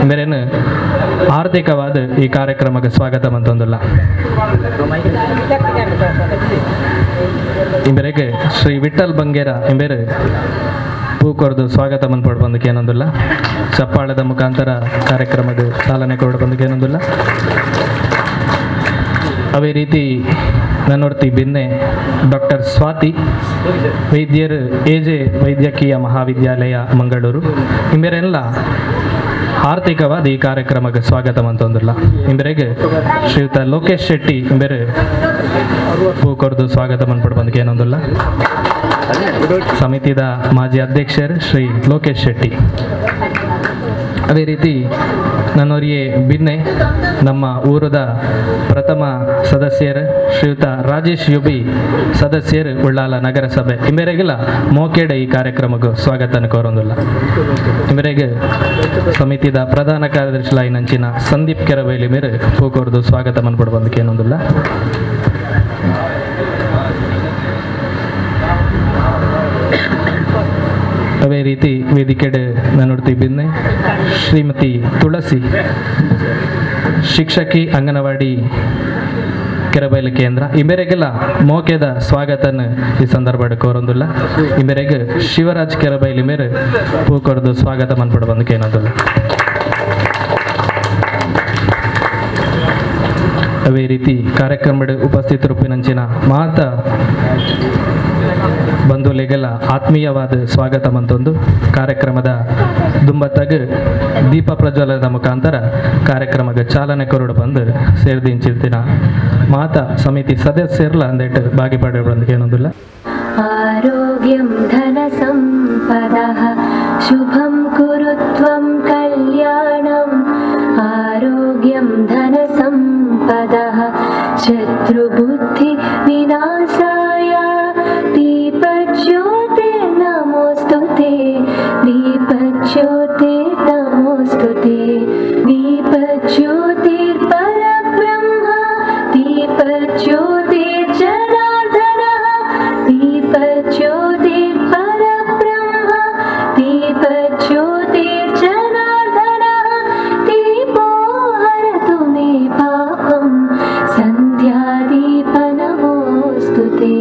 ಇಂಬರೇನು ಆರ್ಥಿಕವಾದ ಈ ಕಾರ್ಯಕ್ರಮಕ್ಕೆ ಸ್ವಾಗತ ಮಂತೊಂದುಲ್ಲ. ಇಂಬರೆಗೆ ಶ್ರೀ ವಿಠಲ್ ಬಂಗೇರ ಎಂಬೇರು ಪೂಕೊರ್ದು ಸ್ವಾಗತ ಮಂತ್ಪಡು ಬಂದಕ್ಕೆ ಏನೊಂದಿಲ್ಲ. ಚಪ್ಪಾಳದ ಮುಖಾಂತರ ಕಾರ್ಯಕ್ರಮದ ಚಾಲನೆ ಕೊರಡು ಬಂದಕ್ಕೆ ಏನೊಂದಿಲ್ಲ. ಅವೇ ರೀತಿ ನನ್ನೊರ್ತಿ ಬಿನ್ನೆ ಡಾಕ್ಟರ್ ಸ್ವಾತಿ ವೈದ್ಯರು ಎಜೆ ವೈದ್ಯಕೀಯ ಮಹಾವಿದ್ಯಾಲಯ ಮಂಗಳೂರು ಇಂಬೆರೆಲ್ಲ ಆರ್ಥಿಕವಾದ ಈ ಕಾರ್ಯಕ್ರಮಕ್ಕೆ ಸ್ವಾಗತ ಮಂತೊಂದಿಲ್ಲ. ಇಂಬೆರೆಗೆ ಶ್ರೀಯುತ ಲೋಕೇಶ್ ಶೆಟ್ಟಿ ಇಂಬೆರೆ ಪೂಕೊರ್ದು ಸ್ವಾಗತ ಮಂತ್ಪಡು ಬಂದಕ್ಕೆ ಏನೊಂದಿಲ್ಲ. ಸಮಿತಿದ ಮಾಜಿ ಅಧ್ಯಕ್ಷರು ಶ್ರೀ ಲೋಕೇಶ್ ಶೆಟ್ಟಿ. ಅದೇ ರೀತಿ ನನ್ನೊರಿಯೇ ಬಿನ್ನೆ ನಮ್ಮ ಊರದ ಪ್ರಥಮ ಸದಸ್ಯರು ಶ್ರೀಯುತ ರಾಜೇಶ್ ಯುಬಿ ಸದಸ್ಯರು ಉಳ್ಳಾಲ ನಗರಸಭೆ ಇಂಬೆರೆಗಿಲ್ಲ ಮೋಕೆಡೆ ಈ ಕಾರ್ಯಕ್ರಮಕ್ಕೂ ಸ್ವಾಗತನ ಕೋರೊಂದಿಲ್ಲ. ಇಂಬೆರೆಗೆ ಸಮಿತಿದ ಪ್ರಧಾನ ಕಾರ್ಯದರ್ಶಿ ನಂಚಿನ ಸಂದೀಪ್ ಕೆರವೇಲಿ ಮೇರೆ ಪೂಕೋರ್ದು ಸ್ವಾಗತ ಮನ್ಪಡು ಬಂದಕ್ಕೆ ಏನೊಂದಿಲ್ಲ. ಅವೇ ರೀತಿ ವೇದಿಕೆಡೆ ನನ್ನೊಡ್ತಿ ಬಿನ್ನೆ ಶ್ರೀಮತಿ ತುಳಸಿ ಶಿಕ್ಷಕಿ ಅಂಗನವಾಡಿ ಕೆರಬೈಲು ಕೇಂದ್ರ ಇಂಬೆರೆಗೆಲ್ಲ ಮೋಕೆದ ಸ್ವಾಗತನ ಈ ಸಂದರ್ಭ ಕೋರೊಂದಿಲ್ಲ. ಇಂಬೆರೆಗೆ ಶಿವರಾಜ್ ಕೆರಬೈಲಿ ಮೇರೆ ಪೂಕೊರ್ದು ಸ್ವಾಗತ ಮನ್ಪಡು ಬಂದಕ್ಕೆ ಏನೊಂದಿಲ್ಲ. ಅವೇ ರೀತಿ ಕಾರ್ಯಕ್ರಮದ ಉಪಸ್ಥಿತರುಪಿನಂಚಿನ ಮಾತ ಬಂಧುಗಳಿಗೆಲ್ಲ ಆತ್ಮೀಯವಾದ ಸ್ವಾಗತ ಮಂತೊಂದು ಕಾರ್ಯಕ್ರಮದ ದುಂಬತ್ತಾಗ ದೀಪ ಪ್ರಜ್ವಲನದ ಮುಖಾಂತರ ಕಾರ್ಯಕ್ರಮಕ್ಕೆ ಚಾಲನೆ ಕೊರಡು ಬಂದು ಸೇರಿದಿಂಚಿರ್ತಿನ ಮಾತಾ ಸಮಿತಿ ಸದಸ್ಯರ್ಲ ಅಂದೇಟ್ ಭಾಗಿ ಪಡೆಯೋದಕ್ಕೆ ಏನೊಂದಿಲ್ಲ. ಆರೋಗ್ಯಂ ಧನ ಸಂಪದಃ ಶುಭಂ ಕುರುತ್ವಂ ಕಲ್ಯಾಣಂ ಆರೋಗ್ಯಂ ಧನ ಸಂಪದಃ ಶತ್ರುಬುದ್ಧಿ ವಿನಾಶಾಯ ದೀಪಜ್ಯೋತಿ ನಮೋಸ್ತುತೆ ದೀಪಜ್ಯೋತಿ ನಮೋಸ್ತುತೆ ದೀಪಜ್ಯೋತಿರ್ಪರಬ್ರಹ್ಮ ದೀಪಜ್ಯೋತಿರ್ ಜನಾರ್ದನಃ ದೀಪಜ್ಯೋತಿರ್ಪರಬ್ರಹ್ಮ ದೀಪಜ್ಯೋತಿರ್ ಜನಾರ್ದನಃ ದೀಪೋ ಹರತು ಮೇ ಪಾಪಂ ಸಂಧ್ಯಾದೀಪ ನಮೋಸ್ತುತೆ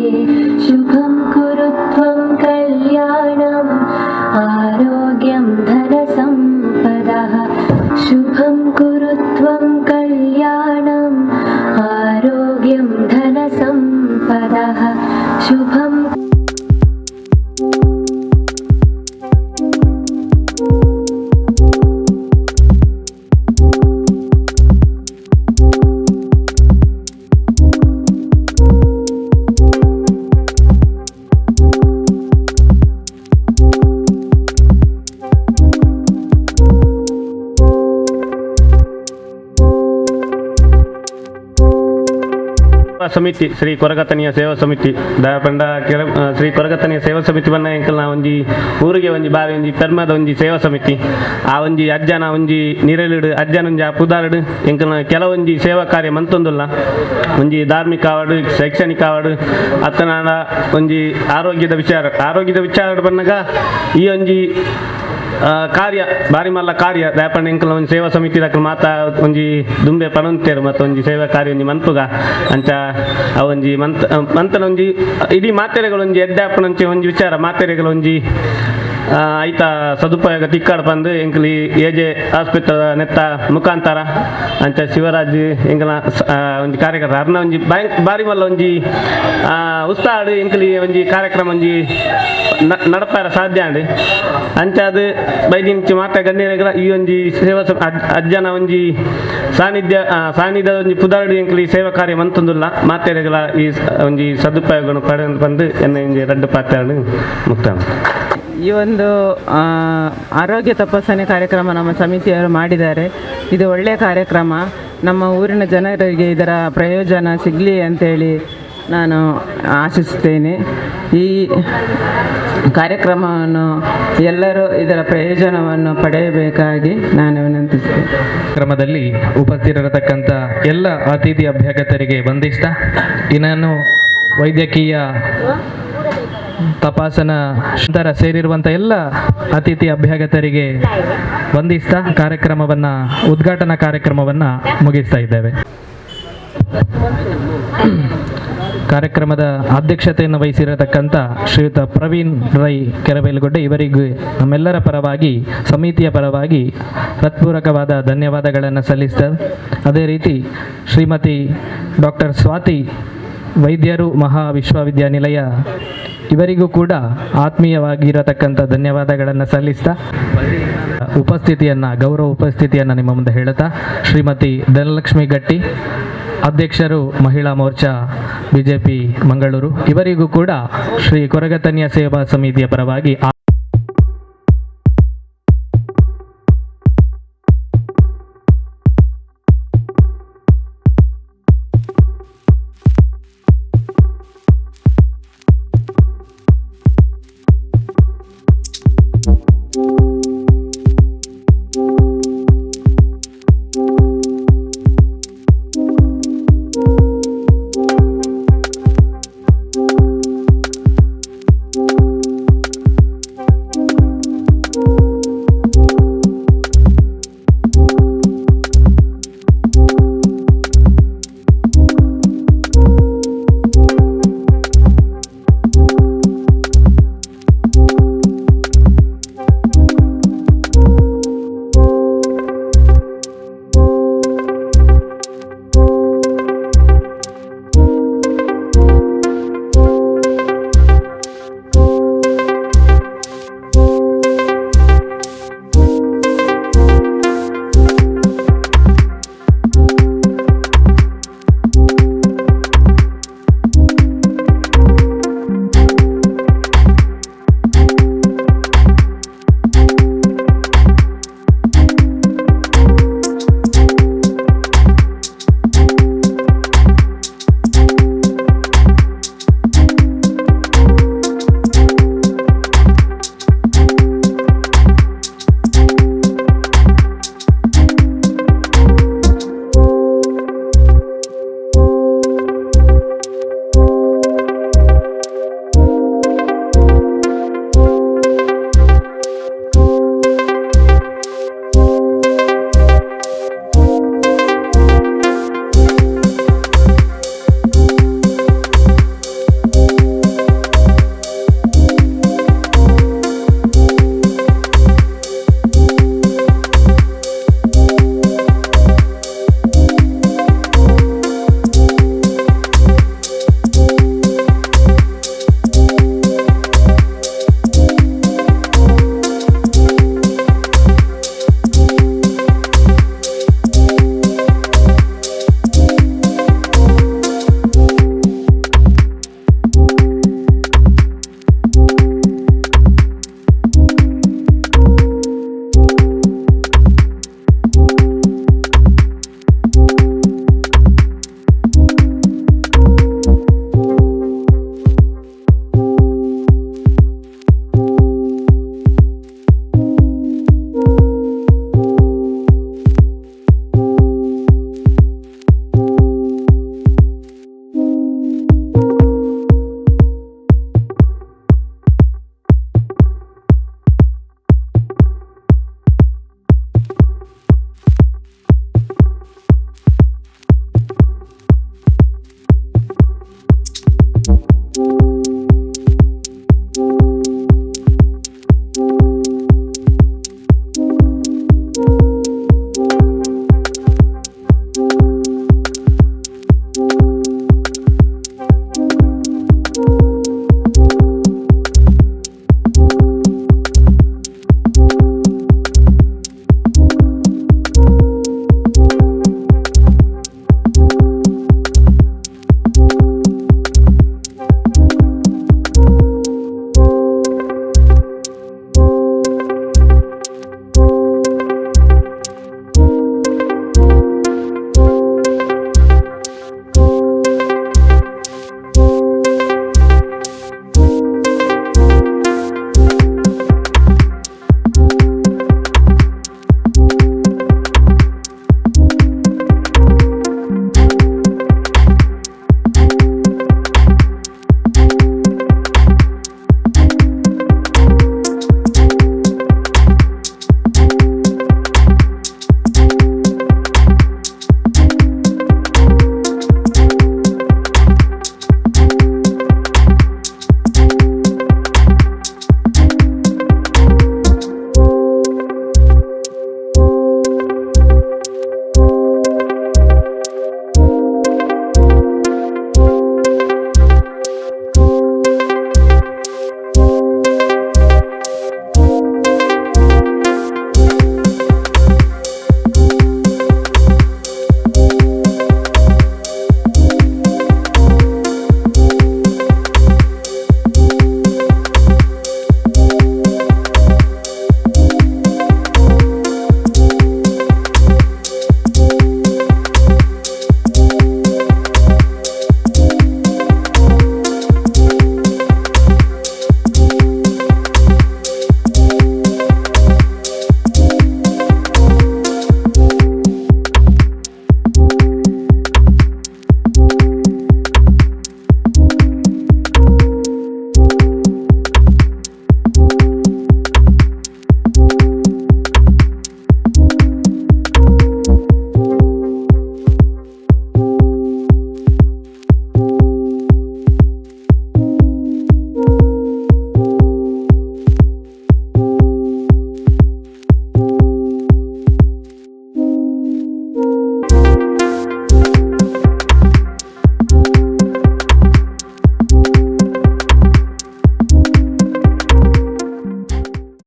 ಶುಭಂ ಕುರುತ್ವಂ ಕಲ್ಯಾಣಂ ಆರೋಗ್ಯಂ ಧನ ಸಂಪದಃ ಶುಭಂ ಕುರುತ್ವಂ ಕಲ್ಯಾಣಂ ಆರೋಗ್ಯಂ ಧನ ಸಂಪದಃ ಶುಭಂ ಸಮಿತಿ ಶ್ರೀ ಕೊರಗತನಿಯ ಸೇವಾ ಸಮಿತಿ ದಾಪಂಡ ಶ್ರೀ ಕೊರಗತನಿಯ ಸೇವಾ ಸಮಿತಿ ಬನ್ನ ಎಂಕಲ್ನ ಒಂಜಿ ಊರಿಗೆ ಒಂಜಿ ಬಾರಿ ಒಂಜಿ ಪೆರ್ಮದ ಒಂಜಿ ಸೇವಾ ಸಮಿತಿ ಆ ಒಂಜಿ ಅಜ್ಜನ ಒಂಜಿ ನಿರಲಿಡು ಅಜ್ಜನ ಒಂಜಿ ಪುದಾರ್ಡು ಎಂಕಲ್ನ ಕೆಲವೊಂಜಿ ಸೇವಾ ಕಾರ್ಯ ಮಂತೊಂದುಲ್ಲ. ಒಂಜಿ ಧಾರ್ಮಿಕ ಆವಡು ಶೈಕ್ಷಣಿಕ ಆವಡು ಅತ್ತನಾಡ ಒಂಜಿ ಆರೋಗ್ಯದ ವಿಚಾರ ಬಂದಾಗ ಈ ಒಂಜಿ ಕಾರ್ಯ ಬಾರಿ ಮಲ್ಲ ಕಾರ್ಯ ದಾಪಣ್ಣ ಎಂಕಲ್ನ ಒಂಜಿ ಸೇವಾ ಸಮಿತಿ ದಕ್ಕಲು ಮಾತಾ ಒಂಜಿ ದುಂಬೆ ಪಣಂತೇರು ಮತ್ತು ಒಂಜಿ ಸೇವಾ ಕಾರ್ಯ ಒಂಜಿ ಮನ್ಪುಗ ಅಂಚ ಒಂಜಿ ಮಂತನ ಒಂಜಿ ಇಡೀ ಮಾತೆರೆಗಳು ಒಂಜಿ ಎಡ್ಡಾಪಣಂಚೆ ಒಂಜಿ ವಿಚಾರ ಮಾತೆರೆಗಳು ಒಂಜಿ ಐತ ಸದುಪಯೋಗ ತಿಕ್ಕಾಡು ಬಂದು ಎಂಕಲಿ ಎಜೆ ಆಸ್ಪತ್ರೆ ನೆತ್ತ ಮುಖಾಂತರ ಅಂಚ ಶಿವರಾಜ್ ಎಂಕಲ ಒಂಜಿ ಕಾರ್ಯಕರ್ತ ಅರ್ನ ಒಂಜಿ ಬಾರಿ ಮಲ್ಲ ಒಂಜಿ ಉತ್ಸಾಹ ಎಂಕಲಿ ಒಂಜಿ ಕಾರ್ಯಕ್ರಮ ಒಂಜಿ ನಡಪಾರ ಸಾಧ್ಯ ಅಂಡಿ ಅಂಚ ಅದು ಬೈದಿಂಚಿ ಮಾತ ಗಣ್ಯರೆಗಳ ಈ ಒಂಜಿ ಸೇವಾ ಅಜ್ಜನ ಒಂಜಿ ಸಾನ್ನಿಧ್ಯ ಒಂಜಿ ಪುದಾರ್ಡು ಎಂಕಲಿ ಸೇವಾ ಕಾರ್ಯ ಮಂತೊಂದುಲ್ಲ ಮಾತೆರೆಗಳ ಈ ಒಂಜಿ ಸದುಪಯೋಗ ಪಡೆದು ಬಂದು ಎನ್ನ ಒಂಜಿ ರಡ್ಡು ಪಾತ್ರೆ ಮುಕ್ತ. ಈ ಒಂದು ಆರೋಗ್ಯ ತಪಾಸಣೆ ಕಾರ್ಯಕ್ರಮ ನಮ್ಮ ಸಮಿತಿಯವರು ಮಾಡಿದ್ದಾರೆ. ಇದು ಒಳ್ಳೆಯ ಕಾರ್ಯಕ್ರಮ. ನಮ್ಮ ಊರಿನ ಜನರಿಗೆ ಇದರ ಪ್ರಯೋಜನ ಸಿಗಲಿ ಅಂತೇಳಿ ನಾನು ಆಶಿಸುತ್ತೇನೆ. ಈ ಕಾರ್ಯಕ್ರಮವನ್ನು ಎಲ್ಲರೂ ಇದರ ಪ್ರಯೋಜನವನ್ನು ಪಡೆಯಬೇಕಾಗಿ ನಾನು ವಿನಂತಿಸ್ತೇನೆ. ಕ್ರಮದಲ್ಲಿ ಉಪಸ್ಥಿತರಿರತಕ್ಕಂಥ ಎಲ್ಲ ಅತಿಥಿ ಅಭ್ಯಾಗತರಿಗೆ ವಂದಿಸ್ತಾ ಇನ್ನೇನು ವೈದ್ಯಕೀಯ ತಪಾಸಣಾ ನಂತರ ಸೇರಿರುವಂಥ ಎಲ್ಲ ಅತಿಥಿ ಅಭ್ಯಾಗತರಿಗೆ ವಂದಿಸ್ತಾ ಕಾರ್ಯಕ್ರಮವನ್ನು ಉದ್ಘಾಟನಾ ಕಾರ್ಯಕ್ರಮವನ್ನು ಮುಗಿಸ್ತಾ ಇದ್ದೇವೆ. ಕಾರ್ಯಕ್ರಮದ ಅಧ್ಯಕ್ಷತೆಯನ್ನು ವಹಿಸಿರತಕ್ಕಂಥ ಶ್ರೀಯುತ ಪ್ರವೀಣ್ ರೈ ಕೆರಬೇಲುಗುಡ್ಡೆ ಇವರಿಗೂ ನಮ್ಮೆಲ್ಲರ ಪರವಾಗಿ ಸಮಿತಿಯ ಪರವಾಗಿ ಹೃತ್ಪೂರ್ವಕವಾದ ಧನ್ಯವಾದಗಳನ್ನು ಸಲ್ಲಿಸ್ತೇವೆ. ಅದೇ ರೀತಿ ಶ್ರೀಮತಿ ಡಾಕ್ಟರ್ ಸ್ವಾತಿ ವೈದ್ಯರು ಮಹಾವಿಶ್ವವಿದ್ಯಾನಿಲಯ ಇವರಿಗೂ ಕೂಡ ಆತ್ಮೀಯವಾಗಿರತಕ್ಕಂಥ ಧನ್ಯವಾದಗಳನ್ನು ಸಲ್ಲಿಸ್ತಾ ಗೌರವ ಉಪಸ್ಥಿತಿಯನ್ನು ನಿಮ್ಮ ಮುಂದೆ ಹೇಳುತ್ತಾ ಶ್ರೀಮತಿ ಧನಲಕ್ಷ್ಮಿ ಗಟ್ಟಿ ಅಧ್ಯಕ್ಷರು ಮಹಿಳಾ ಮೋರ್ಚಾ ಬಿಜೆಪಿ ಮಂಗಳೂರು ಇವರಿಗೂ ಕೂಡ ಶ್ರೀ ಕೊರಗತನಿಯ ಸೇವಾ ಸಮಿತಿಯ ಪರವಾಗಿ